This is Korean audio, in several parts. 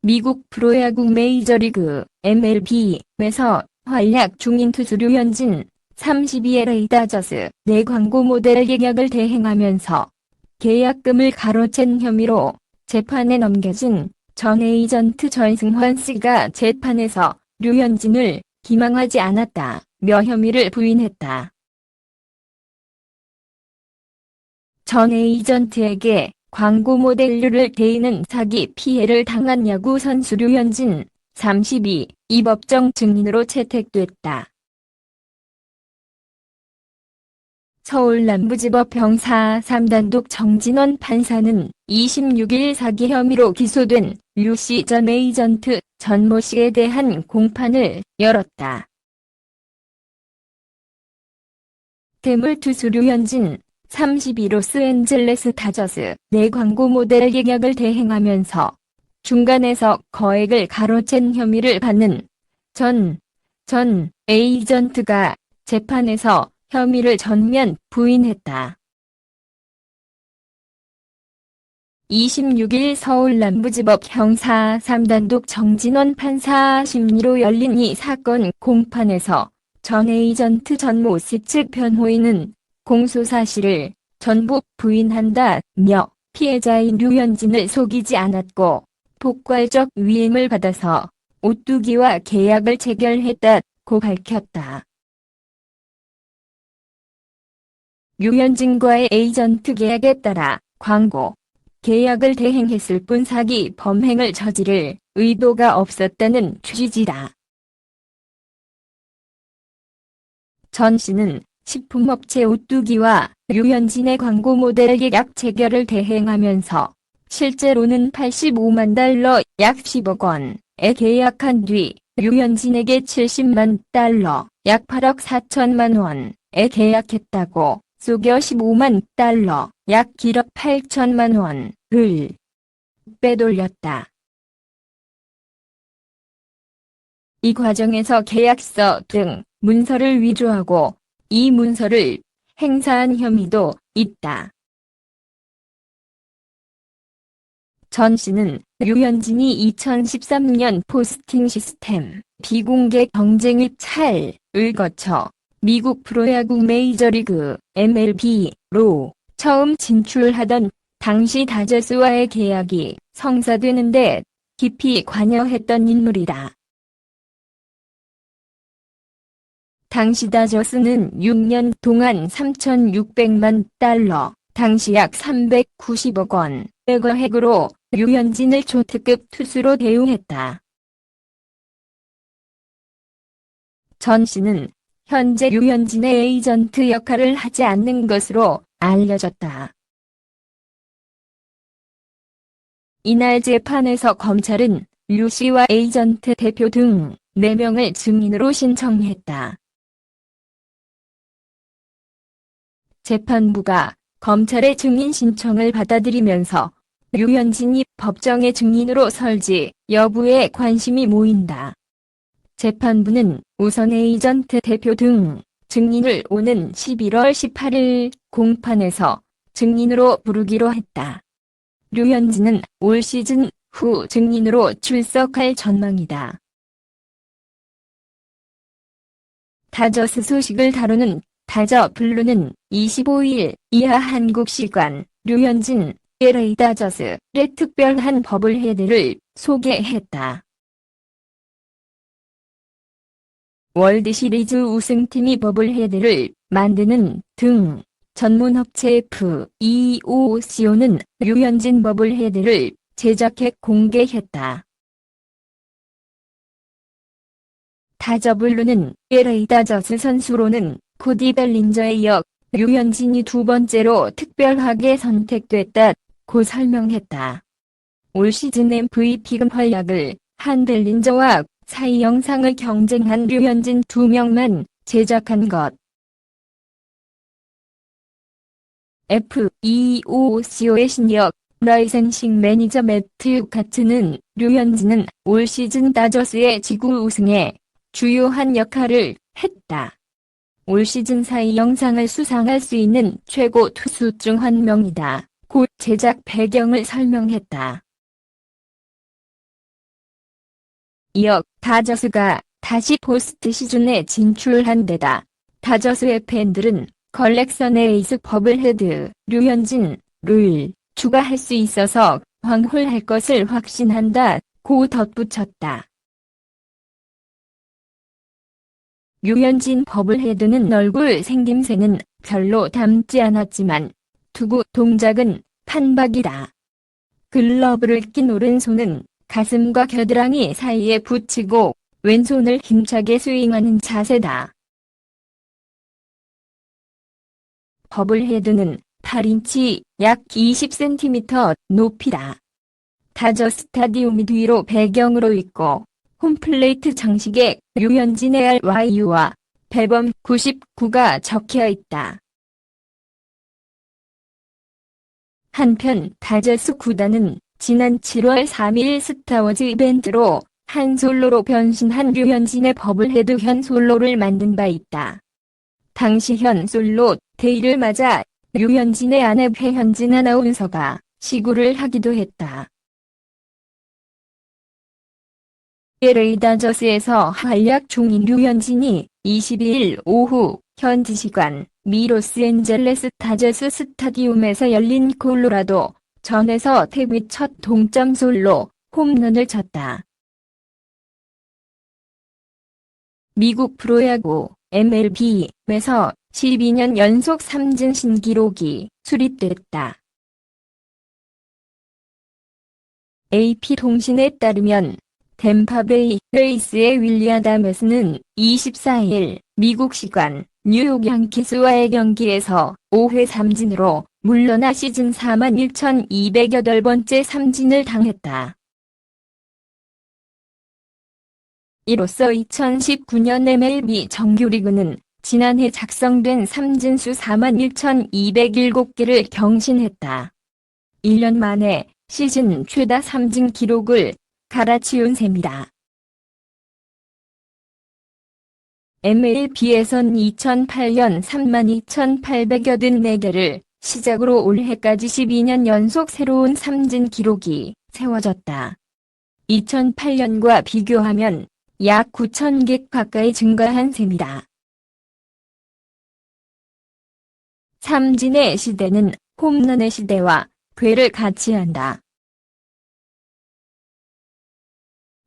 미국 프로야구 메이저리그 MLB에서 활약 중인 투수 류현진 32LA 다저스 내 광고 모델 계약을 대행하면서 계약금을 가로챈 혐의로 재판에 넘겨진 전 에이전트 전승환 씨가 재판에서 류현진을 기망하지 않았다며 혐의를 부인했다. 전 에이전트에게 광고 모델료를 대이는 사기 피해를 당한 야구 선수 류현진 32, 이 법정 증인으로 채택됐다. 서울남부지법 형사 3단독 정진원 판사는 26일 사기 혐의로 기소된 류씨 전 에이전트 전모 씨에 대한 공판을 열었다. 대물투수 류현진 32 로스앤젤레스 다저스 내 광고 모델 계약을 대행하면서 중간에서 거액을 가로챈 혐의를 받는 전 에이전트가 재판에서 혐의를 전면 부인했다. 26일 서울남부지법 형사 3단독 정진원 판사 심리로 열린 이 사건 공판에서 전 에이전트 전모 씨 측 변호인은 공소 사실을 전부 부인한다며 피해자인 류현진을 속이지 않았고 폭발적 위임을 받아서 오뚜기와 계약을 체결했다고 밝혔다. 류현진과의 에이전트 계약에 따라 광고 계약을 대행했을 뿐 사기 범행을 저지를 의도가 없었다는 취지다. 전 씨는 식품업체 오뚜기와 류현진의 광고 모델 계약 체결을 대행하면서 실제로는 $85만 약 10억 원에 계약한 뒤 류현진에게 $70만 약 8억 4천만 원에 계약했다고 속여 $15만 약 1억 8천만 원을 빼돌렸다. 이 과정에서 계약서 등 문서를 위조하고 이 문서를 행사한 혐의도 있다. 전 씨는 류현진이 2013년 포스팅 시스템 비공개 경쟁 입찰을 거쳐 미국 프로야구 메이저리그 MLB로 처음 진출하던 당시 다저스와의 계약이 성사되는데 깊이 관여했던 인물이다. 당시 다저스는 6년 동안 $3,600만, 당시 약 390억 원의 거액으로 류현진을 초특급 투수로 대우했다. 전 씨는 현재 류현진의 에이전트 역할을 하지 않는 것으로 알려졌다. 이날 재판에서 검찰은 류 씨와 에이전트 대표 등 4명을 증인으로 신청했다. 재판부가 검찰의 증인 신청을 받아들이면서 류현진이 법정의 증인으로 설지 여부에 관심이 모인다. 재판부는 우선 에이전트 대표 등 증인을 오는 11월 18일 공판에서 증인으로 부르기로 했다. 류현진은 올 시즌 후 증인으로 출석할 전망이다. 다저스 소식을 다루는 다저 블루는 25일 이하 한국 시간 류현진 LA 다저스의 특별한 버블헤드를 소개했다. 월드시리즈 우승팀이 버블헤드를 만드는 등 전문업체 FEOC는 류현진 버블헤드를 제작해 공개했다. 다저블루는 LA 다저스 선수로는 코디 벨린저에 이어 류현진이 두 번째로 특별하게 선택됐다고 설명했다. 올 시즌 MVP급 활약을 한 벨린저와 사이 영상을 경쟁한 류현진 2명만 제작한 것. FEOC의 신역 라이센싱 매니저 매튜 카트는 류현진은 올 시즌 다저스의 지구 우승에 주요한 역할을 했다. 올 시즌 사이 영상을 수상할 수 있는 최고 투수 중 한 명이다. 곧 제작 배경을 설명했다. 이어 다저스가 다시 포스트 시즌에 진출한 데다 다저스의 팬들은 컬렉션 에이스 버블헤드, 류현진을 추가할 수 있어서 황홀할 것을 확신한다고 덧붙였다. 류현진 버블헤드는 얼굴 생김새는 별로 닮지 않았지만 투구 동작은 판박이다. 글러브를 낀 오른손은 가슴과 겨드랑이 사이에 붙이고 왼손을 힘차게 스윙하는 자세다. 버블헤드는 8인치 약 20cm 높이다. 다저 스타디움이 뒤로 배경으로 있고 홈플레이트 장식에 류현진의 RYU와 배범 99가 적혀 있다. 한편 다저스 구단은 지난 7월 3일 스타워즈 이벤트로 한 솔로로 변신한 류현진의 버블헤드 현 솔로를 만든 바 있다. 당시 현 솔로 데이를 맞아 류현진의 아내 배현진 아나운서가 시구를 하기도 했다. LA 다저스에서 활약 중인 류현진이 22일 오후 현지 시간 미 로스앤젤레스 다저스 스타디움에서 열린 콜로라도 전에서 데뷔 첫 동점 솔로 홈런을 쳤다. 미국 프로야구 MLB에서 12년 연속 삼진 신기록이 수립됐다. AP통신에 따르면 템파베이 레이스의 윌리 아담스는 24일 미국 시간 뉴욕 양키스와의 경기에서 5회 삼진으로 물러나 시즌 41,208번째 삼진을 당했다. 이로써 2019년 MLB 정규리그는 지난해 작성된 삼진수 41,207개를 경신했다. 1년 만에 시즌 최다 삼진 기록을 갈아치운 셈이다. MLB에선 2008년 32,884개를 시작으로 올해까지 12년 연속 새로운 삼진 기록이 세워졌다. 2008년과 비교하면 약 9,000개 가까이 증가한 셈이다. 삼진의 시대는 홈런의 시대와 궤를 같이 한다.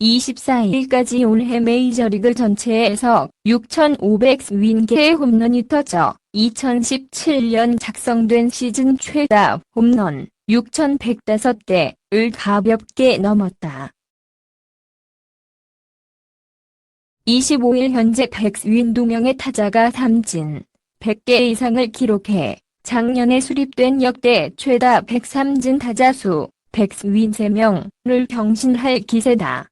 24일까지 올해 메이저리그 전체에서 6,500개의 홈런이 터져 2017년 작성된 시즌 최다 홈런 6,105개를 가볍게 넘었다. 25일 현재 152명의 타자가 삼진 100개 이상을 기록해 작년에 수립된 역대 최다 103진 타자 수 153명을 경신할 기세다.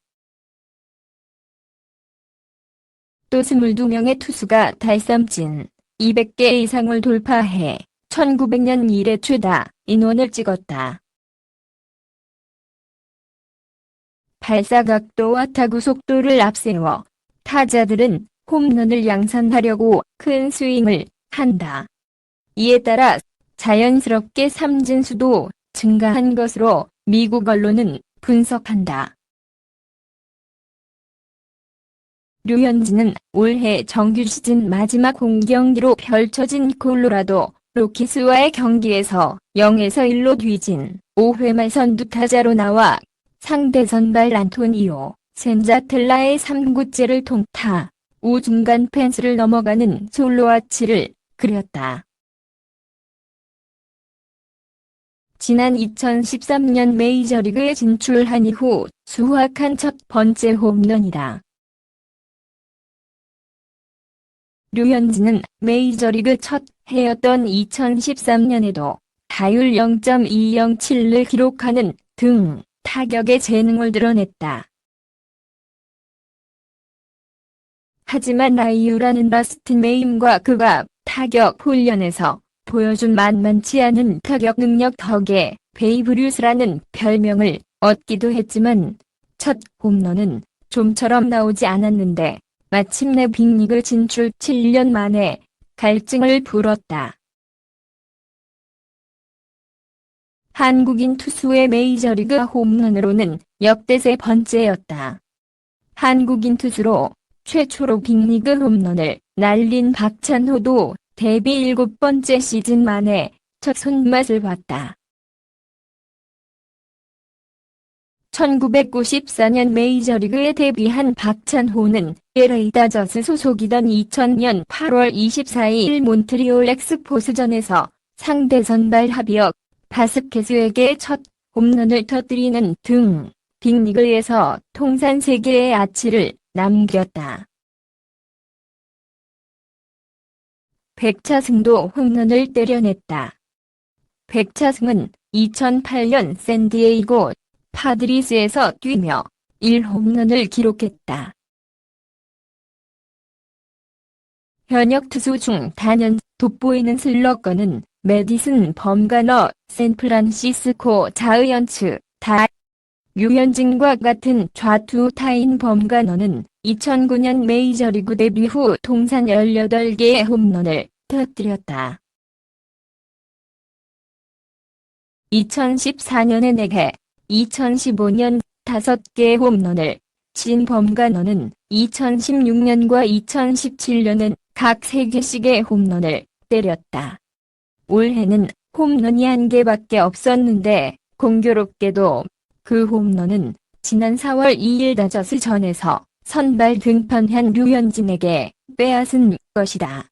또 22명의 투수가 달삼진 200개 이상을 돌파해 1900년 이래 최다 인원을 찍었다. 발사각도와 타구 속도를 앞세워 타자들은 홈런을 양산하려고 큰 스윙을 한다. 이에 따라 자연스럽게 삼진수도 증가한 것으로 미국 언론은 분석한다. 류현진은 올해 정규 시즌 마지막 홈경기로 펼쳐진 콜로라도 로키스와의 경기에서 0에서 1로 뒤진 5회 말 선두 타자로 나와 상대 선발 안토니오 센자텔라의 3구째를 통타 우중간 펜스를 넘어가는 솔로 아치를 그렸다. 지난 2013년 메이저리그에 진출한 이후 수확한 첫 번째 홈런이다. 류현진은 메이저리그 첫 해였던 2013년에도 타율 0.207을 기록하는 등 타격의 재능을 드러냈다. 하지만 라이유라는 라스틴 메임과 그가 타격 훈련에서 보여준 만만치 않은 타격 능력 덕에 베이브 루스라는 별명을 얻기도 했지만 첫 홈런은 좀처럼 나오지 않았는데 마침내 빅리그 진출 7년 만에 갈증을 불었다. 한국인 투수의 메이저리그 홈런으로는 역대 세 번째였다. 한국인 투수로 최초로 빅리그 홈런을 날린 박찬호도 데뷔 7번째 시즌 만에 첫 손맛을 봤다. 1994년 메이저리그에 데뷔한 박찬호는 LA 다저스 소속이던 2000년 8월 24일 몬트리올 엑스포스전에서 상대 선발 하비어 바스케스에게 첫 홈런을 터뜨리는 등 빅리그에서 통산 3개의 아치를 남겼다. 백차승도 홈런을 때려냈다. 백차승은 2008년 샌디에이고 파드리스에서 뛰며 1홈런을 기록했다. 현역 투수 중 단연 돋보이는 슬러거는 매디슨 범가너, 샌프란시스코 자이언츠, 류현진과 같은 좌투 타인 범가너는 2009년 메이저리그 데뷔 후 통산 18개의 홈런을 터뜨렸다. 2014년에 4개, 2015년 5개의 홈런을 친 범가너는 2016년과 2017년엔 각 3개씩의 홈런을 때렸다. 올해는 홈런이 1개밖에 없었는데 공교롭게도 그 홈런은 지난 4월 2일 다저스전에서 선발 등판한 류현진에게 빼앗은 것이다.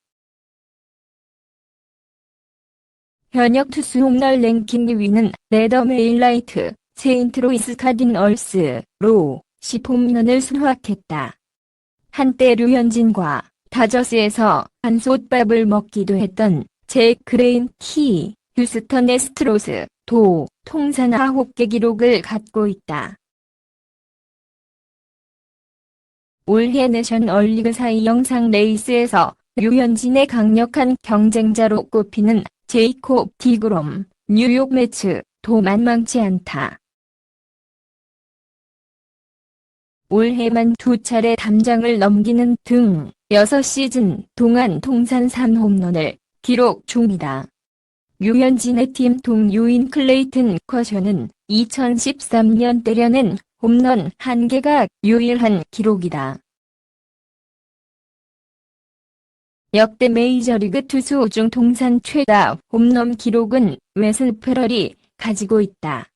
현역 투수 홈런 랭킹 2위는 레더메일라이트, 세인트로이스 카디널스로 10홈런을 수확했다. 한때 류현진과 다저스에서 한솥밥을 먹기도 했던 잭 그레인키, 휴스턴 애스트로스도 통산 9개 기록을 갖고 있다. 올해 내셔널리그 사이 영상 레이스에서 류현진의 강력한 경쟁자로 꼽히는 제이콥 디그롬, 뉴욕 매츠도 만만치 않다. 올해만 2차례 담장을 넘기는 등 6시즌 동안 통산 3홈런을 기록 중이다. 류현진의 팀 동료인 클레이튼 커셔는 2013년 때려낸 홈런 1개가 유일한 기록이다. 역대 메이저리그 투수 중 통산 최다 홈런 기록은 웨슬 페럴이 가지고 있다.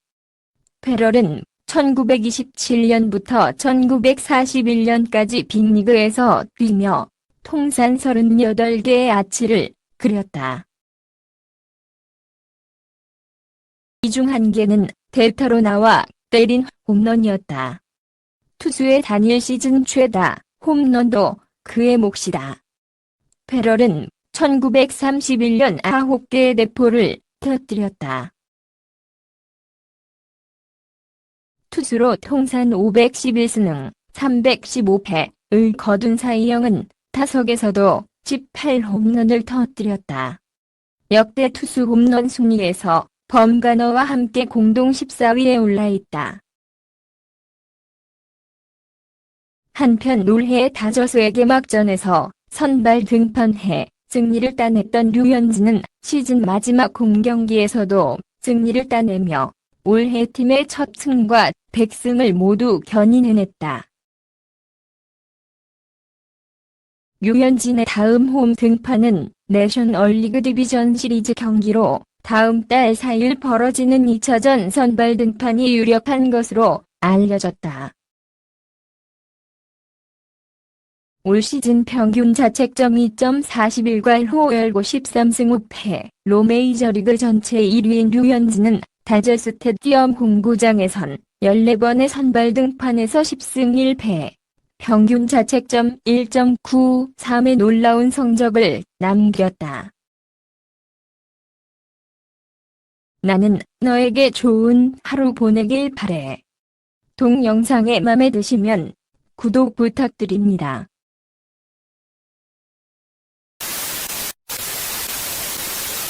페럴은 1927년부터 1941년까지 빅리그에서 뛰며 통산 38개의 아치를 그렸다. 이 중 1개는 대타로 나와 때린 홈런이었다. 투수의 단일 시즌 최다 홈런도 그의 몫이다. 페럴은 1931년 9개의 대포를 터뜨렸다. 투수로 통산 511승, 315패를 거둔 사이영은 타석에서도 18홈런을 터뜨렸다. 역대 투수 홈런 순위에서 범가너와 함께 공동 14위에 올라있다. 한편 올해 다저스의 개막전에서 선발 등판해 승리를 따냈던 류현진은 시즌 마지막 홈경기에서도 승리를 따내며 올해 팀의 첫 승과 100승을 모두 견인해냈다. 류현진의 다음 홈 등판은 내셔널리그 디비전 시리즈 경기로 다음 달 4일 벌어지는 2차전 선발 등판이 유력한 것으로 알려졌다. 올 시즌 평균 자책점 2.41과 1호 열고 13승 5패로 메이저리그 전체 1위인 류현진은 다저스 스타디움 홈구장에선 14번의 선발 등판에서 10승 1패, 평균 자책점 1.93의 놀라운 성적을 남겼다. 나는 너에게 좋은 하루 보내길 바래. 동영상에 맘에 드시면 구독 부탁드립니다.